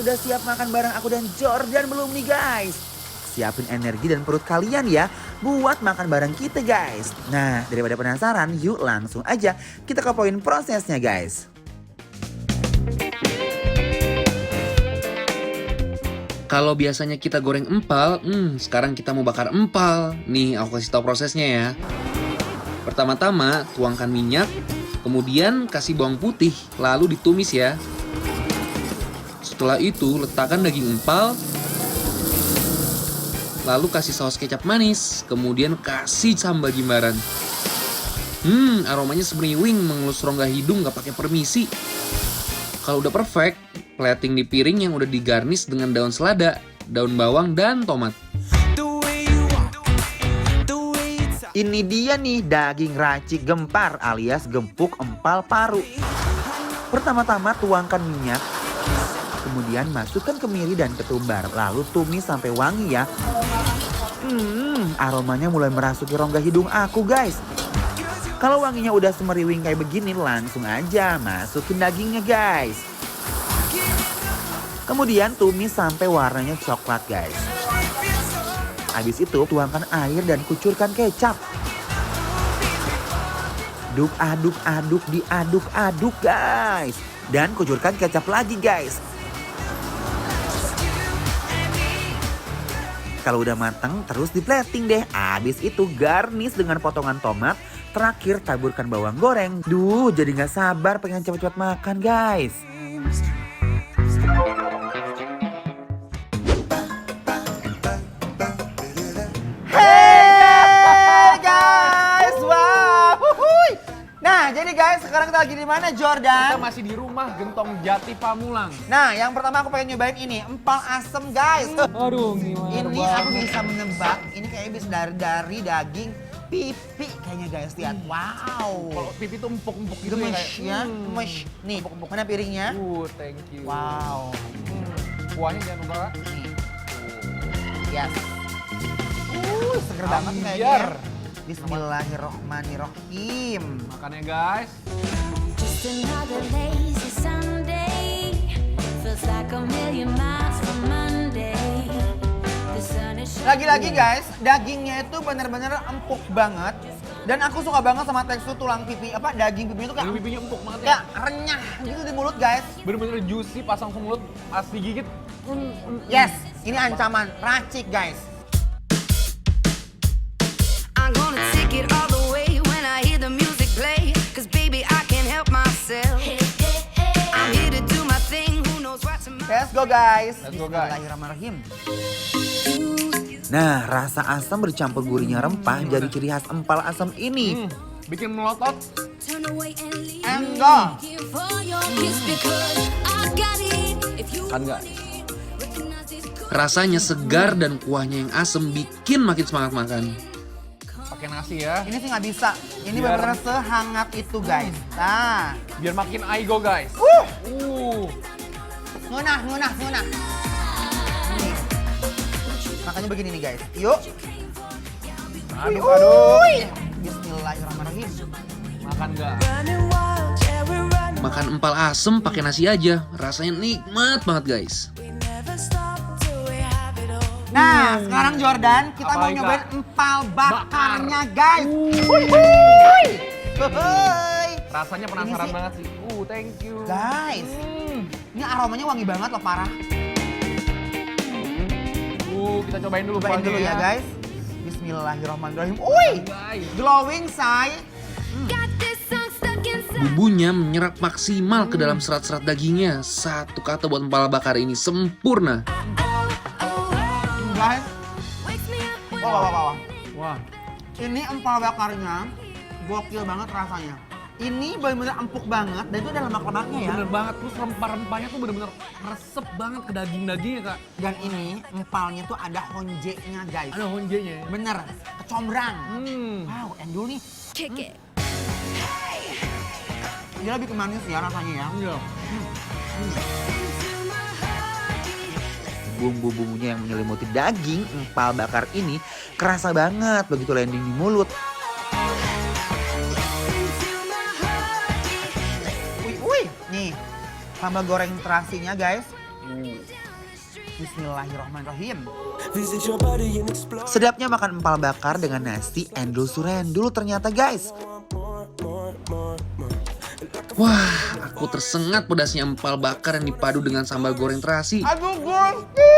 udah siap makan bareng aku dan Jordan belum nih guys? Siapin energi dan perut kalian ya buat makan bareng kita guys. Nah daripada penasaran yuk langsung aja kita ke poin prosesnya guys. Kalau biasanya kita goreng empal, sekarang kita mau bakar empal. Nih aku kasih tahu prosesnya ya. Pertama-tama tuangkan minyak, kemudian kasih bawang putih, lalu ditumis ya. Setelah itu letakkan daging empal, lalu kasih saus kecap manis, kemudian kasih sambal jimbaran. Aromanya semeriwing mengelus rongga hidung gak pakai permisi. Kalau udah perfect, plating di piring yang udah digarnish dengan daun selada, daun bawang, dan tomat. Ini dia nih daging racik gempar alias gempuk empal paru. Pertama-tama tuangkan minyak, kemudian masukkan kemiri dan ketumbar, lalu tumis sampai wangi ya. Aromanya mulai merasuki rongga hidung aku guys. Kalau wanginya udah semeriwing kayak begini, langsung aja masukin dagingnya guys. Kemudian tumis sampai warnanya coklat guys. Habis itu tuangkan air dan kucurkan kecap. Aduk, diaduk-aduk guys. Dan kucurkan kecap lagi guys. Kalau udah matang terus di plating deh. Habis itu garnish dengan potongan tomat. Terakhir taburkan bawang goreng. Duh jadi gak sabar pengen cepet-cepet makan guys. Nah, jadi guys, sekarang kita lagi di mana, Jordan? Kita masih di rumah Gentong Jati Pamulang. Nah, yang pertama aku pengen nyobain ini, empal asem, guys. Aduh, gimana Ini aku bisa menebak, ini kayaknya bisa dari daging pipi kayaknya guys, lihat. Wow. Kalau pipi tuh empuk-empuk gitu Gemes ya, kayak, gemes. Nih, mana piringnya? thank you. Wow. Kuahnya jangan lupa. Nih. Yes. Seger banget Ambiar. kayaknya. Bismillahirrohmanirrohim. Makannya guys. Just another lazy Sunday. Feels like a million miles from Monday. The sun is Lagi-lagi guys, dagingnya itu bener-bener empuk banget. Dan aku suka banget sama tekstur tulang pipi, daging pipinya itu Daging kayak, pipinya empuk banget ya. kayak renyah gitu di mulut guys. Bener-bener juicy, pasang ke mulut, pas digigit. Yes, ini ancaman racik guys. I'm gonna take it all the way when I hear the music play. Cause baby, I can't help myself. I'm here to do my thing, who knows what's in my... Let's go guys. Let's go, guys. Bismillahirrahmanirrahim. Nah, rasa asam bercampur gurihnya rempah jadi ciri khas empal asam ini. Bikin melotot. Turn away and leave Enggak. here for your kiss because I got it. If you Kan guys. recognize this good. Rasanya segar dan kuahnya yang asem bikin makin semangat makan. Pakai nasi ya. Ini sih nggak bisa. Ini Biar- benar-benar sehangat itu guys. Nah, Biar makin aigo guys. ngunah. Nih. Makanya begini nih guys. Yuk. Aduh. Bismillahirrahmanirrahim. Makan guys. Makan empal asem pakai nasi aja, rasanya nikmat banget guys. Nah, sekarang Jordan, kita Apa mau lagi, nyobain Kak? empal bakarnya guys. Rasanya penasaran Ini sih- banget sih. Thank you. Guys, ini aromanya wangi banget loh, parah. Kita cobain dulu Cobain kuahnya dulu ya guys. Bismillahirrahmanirrahim. Guys. Glowing say. Got this song stuck inside. Bumbunya menyerap maksimal ke dalam serat-serat dagingnya. Satu kata buat empal bakar ini sempurna. Guys, Wakes me up when wah. Wah. Ini empal bakarnya gokil banget rasanya. Ini benar-benar empuk banget dan itu ada lemak-lemaknya ya. Bener banget, terus rempah-rempahnya tuh bener-bener resep banget ke daging-dagingnya kak. Dan ini empalnya tuh ada honjenya guys. Ada honjenya ya. Bener, kecombrang. Hmm. Wow, endul nih. kick it. Dia lebih ke manis ya rasanya ya. Iya. Bumbu-bumbunya yang menyelimuti daging empal bakar ini kerasa banget begitu landing di mulut. Wih, nih sambal goreng terasinya guys. Bismillahirrahmanirrahim. Sedapnya makan empal bakar dengan nasi endul surendul ternyata guys. Wah, aku tersengat pedasnya empal bakar yang dipadu dengan sambal goreng terasi. Aduh Gusti.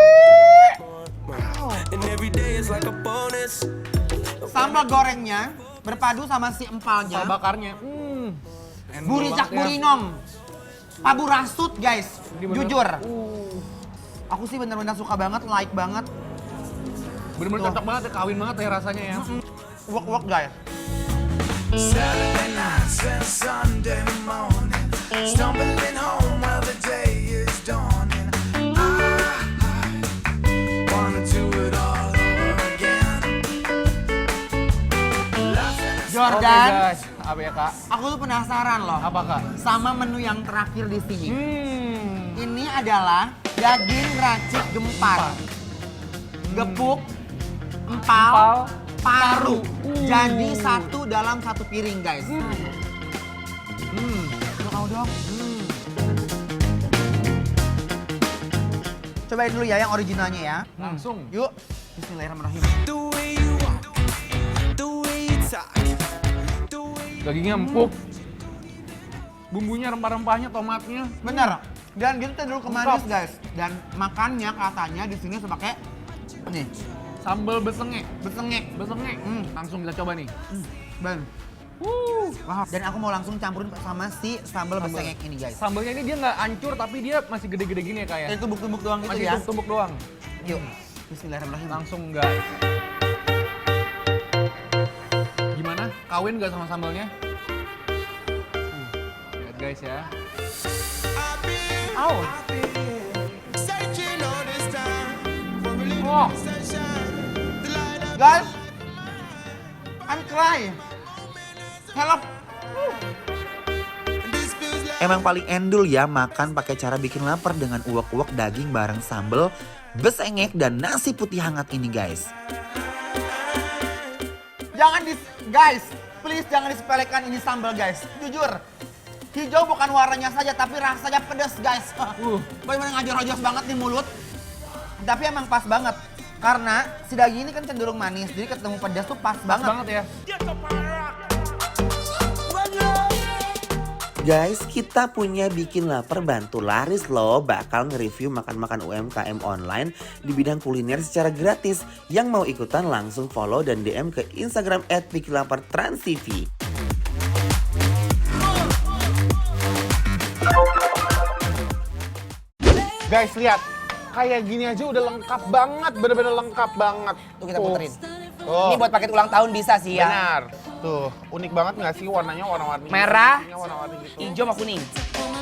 Sambal gorengnya berpadu sama si empalnya. Empal bakarnya. Buricak burinong. Pabu rasut guys. Jujur. Aku sih bener-bener suka banget, like banget. Bener-bener cocok banget ya, kawin banget ya rasanya ya. Wok-wok guys. Saturday nights and Sunday morning, stumbling home while the day is dawning. I wanna do it all over again. Jordan, Oke, guys, apa ya kak? aku tuh penasaran loh Apa kak? sama menu yang terakhir di sini. Ini adalah daging racik gempar, gepuk, empal, paru. Jadi satu dalam satu piring guys. Mau dong. Cobain dulu ya yang originalnya ya. Langsung. Yuk. Bismillahirrahmanirrahim. The way you walk, the way you talk, the way Dagingnya empuk. Bumbunya, rempah-rempahnya, tomatnya. Bener. Dan gitu dulu kemanis guys. Dan makannya katanya di sini sebagai nih Sambal besengek. besengek. Besengek. Langsung kita coba nih. Ben. Wah. Dan aku mau langsung campurin sama si sambal besengek ini guys. Sambalnya ini dia nggak hancur tapi dia masih gede-gede gini ya kak ya. Ini tumbuk-tumbuk doang gitu Masih ya. tumbuk doang. Yuk. Bismillahirrahmanirrahim. Langsung guys. Gimana? Kawin nggak sama sambalnya? Lihat guys ya. Au. searching all this time for a little Oh. sunshine. The light of Guys. I'm cry. Help. this feels like Emang paling endul ya makan pakai cara bikin lapar dengan uwak-uwak daging bareng sambal, besengek dan nasi putih hangat ini guys. Guys, please jangan disepelekan ini sambal guys. Jujur. Hijau bukan warnanya saja tapi rasanya pedas guys. Bener-bener ngajor-ngajor banget di mulut. Tapi emang pas banget. Karena si daging ini kan cenderung manis. Jadi ketemu pedas tuh pas banget. Banget ya. Guys, kita punya bikin lapar bantu laris loh. Bakal nge-review makan-makan UMKM online di bidang kuliner secara gratis. Yang mau ikutan langsung follow dan DM ke Instagram @bikinlapartransTV. Guys lihat, kayak gini aja udah lengkap banget, bener-bener lengkap banget. Tuh kita puterin. Oh. Ini buat paket ulang tahun bisa sih ya. Benar. Tuh, unik banget nggak sih warnanya warna-warni? Merah, Warna-warni gitu. hijau sama kuning. Pull my